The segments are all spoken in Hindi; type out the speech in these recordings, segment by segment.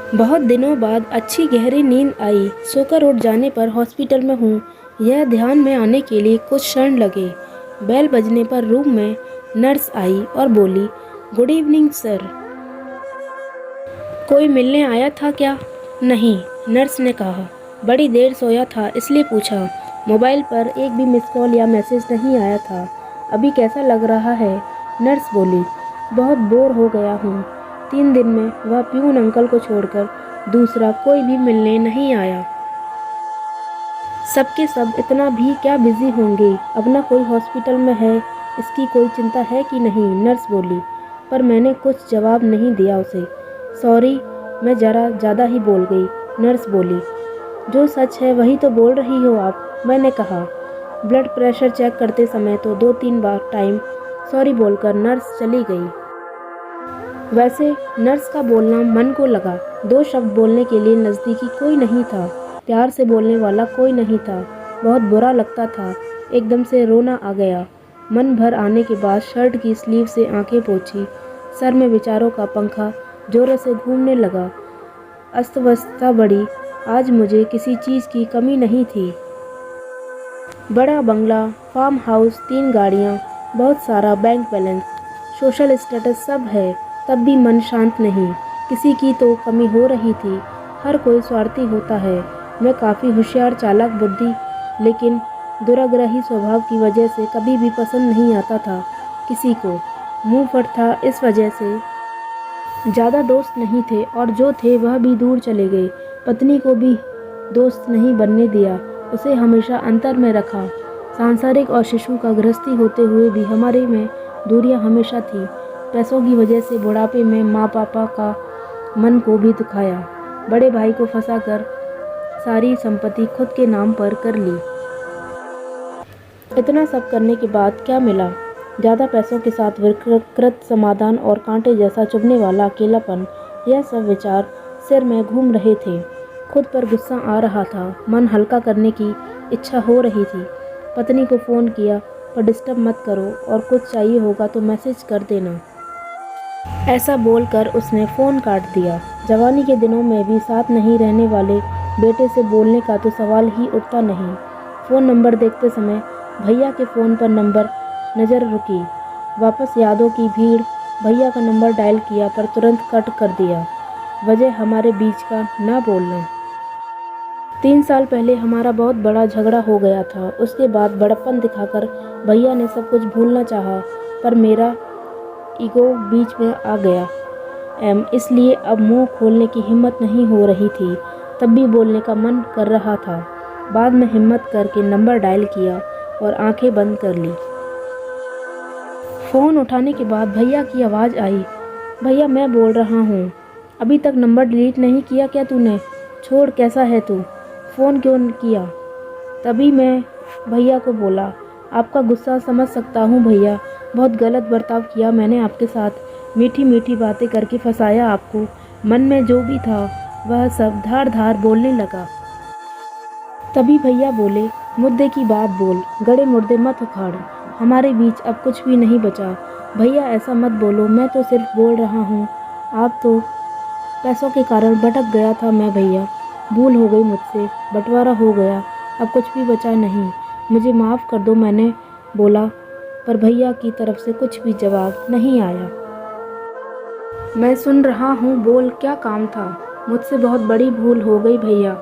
बहुत दिनों बाद अच्छी गहरी नींद आई। सोकर उठ जाने पर हॉस्पिटल में हूँ, यह ध्यान में आने के लिए कुछ क्षण लगे। बेल बजने पर रूम में नर्स आई और बोली, गुड इवनिंग सर। कोई मिलने आया था क्या? नहीं, नर्स ने कहा। बड़ी देर सोया था इसलिए पूछा। मोबाइल पर एक भी मिस कॉल या मैसेज नहीं आया था। अभी कैसा लग रहा है? नर्स बोली, बहुत बोर हो गया हूँ। 3 दिन में वह प्यून अंकल को छोड़कर दूसरा कोई भी मिलने नहीं आया। सबके सब इतना भी क्या बिजी होंगे, अपना कोई हॉस्पिटल में है, इसकी कोई चिंता है कि नहीं? नर्स बोली। पर मैंने कुछ जवाब नहीं दिया उसे। सॉरी, मैं जरा ज़्यादा ही बोल गई। नर्स बोली, जो सच है वही तो बोल रही हो आप। मैंने कहा। ब्लड प्रेशर चेक करते समय तो 2-3 बार टाइम सॉरी बोलकर नर्स चली गई। वैसे नर्स का बोलना मन को लगा। 2 शब्द बोलने के लिए नज़दीकी कोई नहीं था, प्यार से बोलने वाला कोई नहीं था। बहुत बुरा लगता था। एकदम से रोना आ गया। मन भर आने के बाद शर्ट की स्लीव से आंखें पोंछी। सर में विचारों का पंखा जोरों से घूमने लगा। अस्तव्यस्तता बढ़ी। आज मुझे किसी चीज़ की कमी नहीं थी। बड़ा बंगला, फार्म हाउस, 3 गाड़ियाँ, बहुत सारा बैंक बैलेंस, सोशल स्टेटस सब है, तब भी मन शांत नहीं। किसी की तो कमी हो रही थी। हर कोई स्वार्थी होता है। मैं काफ़ी होशियार, चालाक बुद्धि, लेकिन दुराग्रही स्वभाव की वजह से कभी भी पसंद नहीं आता था किसी को। मुंह फट था, इस वजह से ज़्यादा दोस्त नहीं थे और जो थे वह भी दूर चले गए। पत्नी को भी दोस्त नहीं बनने दिया, उसे हमेशा अंतर में रखा। सांसारिक और शिशु का गृहस्थी होते हुए भी हमारे में दूरियां हमेशा थी। पैसों की वजह से बुढ़ापे में माँ पापा का मन को भी दुखाया। बड़े भाई को फंसाकर सारी संपत्ति खुद के नाम पर कर ली। इतना सब करने के बाद क्या मिला? ज़्यादा पैसों के साथ विकृत समाधान और कांटे जैसा चुभने वाला अकेलापन। यह सब विचार सिर में घूम रहे थे। खुद पर गुस्सा आ रहा था। मन हल्का करने की इच्छा हो रही थी। पत्नी को फ़ोन किया, पर डिस्टर्ब मत करो और कुछ चाहिए होगा तो मैसेज कर देना। ऐसा बोलकर उसने फ़ोन काट दिया। जवानी के दिनों में भी साथ नहीं रहने वाले बेटे से बोलने का तो सवाल ही उठता नहीं। फ़ोन नंबर देखते समय भैया के फ़ोन पर नंबर नज़र रुकी। वापस यादों की भीड़। भैया का नंबर डायल किया पर तुरंत कट कर दिया। वजह हमारे बीच का ना बोलना। 3 साल पहले हमारा बहुत बड़ा झगड़ा हो गया था। उसके बाद बड़प्पन दिखाकर भैया ने सब कुछ भूलना चाहा, पर मेरा ईगो बीच में आ गया। इसलिए अब मुंह खोलने की हिम्मत नहीं हो रही थी। तब भी बोलने का मन कर रहा था। बाद में हिम्मत करके नंबर डायल किया और आंखें बंद कर ली। फ़ोन उठाने के बाद भैया की आवाज़ आई, भैया मैं बोल रहा हूँ। अभी तक नंबर डिलीट नहीं किया क्या तूने? छोड़, कैसा है तू? फ़ोन क्यों किया? तभी मैं भैया को बोला, आपका गुस्सा समझ सकता हूँ भैया, बहुत गलत बर्ताव किया मैंने आपके साथ। मीठी मीठी बातें करके फंसाया आपको। मन में जो भी था वह सब धार धार बोलने लगा। तभी भैया बोले, मुद्दे की बात बोल, गड़े मुर्दे मत उखाड़। हमारे बीच अब कुछ भी नहीं बचा। भैया ऐसा मत बोलो, मैं तो सिर्फ बोल रहा हूँ। आप तो पैसों के कारण भटक गया था मैं भैया। भूल हो गई मुझसे, बंटवारा हो गया, अब कुछ भी बचा नहीं। मुझे माफ़ कर दो, मैंने बोला। पर भैया की तरफ से कुछ भी जवाब नहीं आया। मैं सुन रहा हूँ, बोल, क्या काम था? मुझसे बहुत बड़ी भूल हो गई भैया।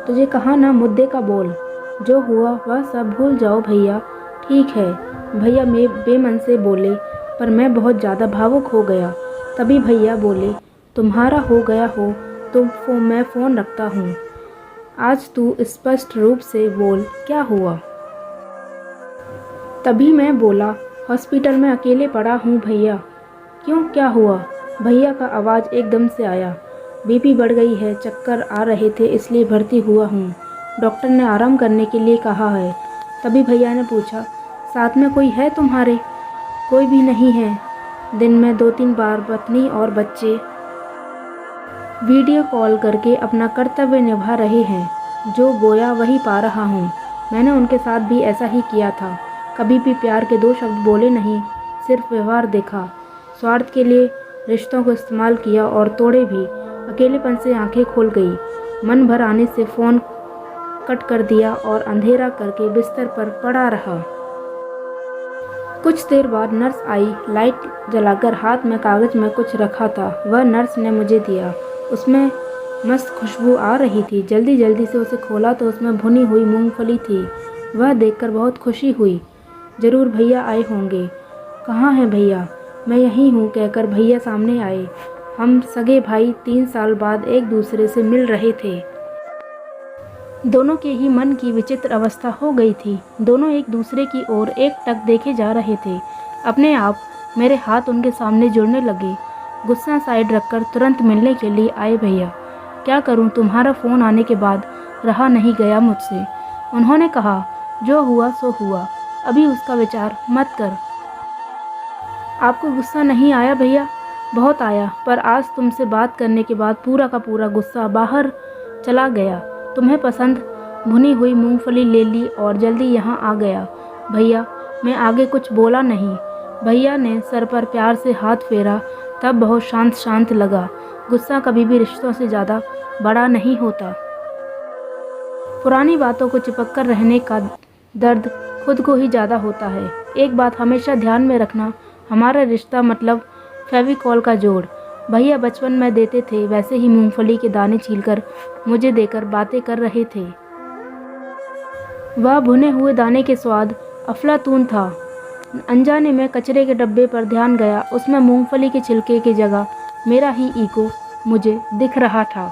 तुझे कहा ना, मुद्दे का बोल। जो हुआ वह सब भूल जाओ भैया। ठीक है, भैया में बेमन से बोले, पर मैं बहुत ज़्यादा भावुक हो गया। तभी भैया बोले, तुम्हारा हो गया हो तो मैं फ़ोन रखता हूँ। आज तू स्पष्ट रूप से बोल, क्या हुआ? तभी मैं बोला, हॉस्पिटल में अकेले पड़ा हूँ भैया। क्यों, क्या हुआ? भैया का आवाज़ एकदम से आया। बीपी बढ़ गई है, चक्कर आ रहे थे इसलिए भर्ती हुआ हूँ। डॉक्टर ने आराम करने के लिए कहा है। तभी भैया ने पूछा, साथ में कोई है तुम्हारे? कोई भी नहीं है। दिन में 2-3 बार पत्नी और बच्चे वीडियो कॉल करके अपना कर्तव्य निभा रहे हैं। जो बोया वही पा रहा हूँ। मैंने उनके साथ भी ऐसा ही किया था। कभी भी प्यार के 2 शब्द बोले नहीं, सिर्फ व्यवहार देखा। स्वार्थ के लिए रिश्तों को इस्तेमाल किया और तोड़े भी। अकेलेपन से आंखें खुल गई। मन भर आने से फ़ोन कट कर दिया और अंधेरा करके बिस्तर पर पड़ा रहा। कुछ देर बाद नर्स आई। लाइट जलाकर हाथ में कागज़ में कुछ रखा था, वह नर्स ने मुझे दिया। उसमें मस्त खुशबू आ रही थी। जल्दी जल्दी से उसे खोला तो उसमें भुनी हुई मूंगफली थी। वह देखकर बहुत खुशी हुई। ज़रूर भैया आए होंगे। कहाँ हैं भैया? मैं यहीं हूँ कहकर भैया सामने आए। हम सगे भाई 3 साल बाद एक दूसरे से मिल रहे थे। दोनों के ही मन की विचित्र अवस्था हो गई थी। दोनों एक दूसरे की ओर एकटक देखे जा रहे थे। अपने आप मेरे हाथ उनके सामने जुड़ने लगे। गुस्सा साइड रखकर तुरंत मिलने के लिए आए भैया। क्या करूं, तुम्हारा फ़ोन आने के बाद रहा नहीं गया मुझसे। उन्होंने कहा, जो हुआ सो हुआ, अभी उसका विचार मत कर। आपको गुस्सा नहीं आया भैया? बहुत आया, पर आज तुमसे बात करने के बाद पूरा का पूरा गुस्सा बाहर चला गया। तुम्हें पसंद भुनी हुई मूंगफली ले ली और जल्दी यहाँ आ गया। भैया, मैं आगे कुछ बोला नहीं। भैया ने सर पर प्यार से हाथ फेरा, तब बहुत शांत शांत लगा। गुस्सा कभी भी रिश्तों से ज़्यादा बड़ा नहीं होता। पुरानी बातों को चिपक कर रहने का दर्द खुद को ही ज़्यादा होता है। एक बात हमेशा ध्यान में रखना, हमारा रिश्ता मतलब फेविकॉल का जोड़। भैया बचपन में देते थे वैसे ही मूंगफली के दाने छीलकर मुझे देकर बातें कर रहे थे। वह भुने हुए दाने के स्वाद अफलातून था। अनजाने में कचरे के डब्बे पर ध्यान गया। उसमें मूंगफली के छिलके की जगह मेरा ही ईगो मुझे दिख रहा था।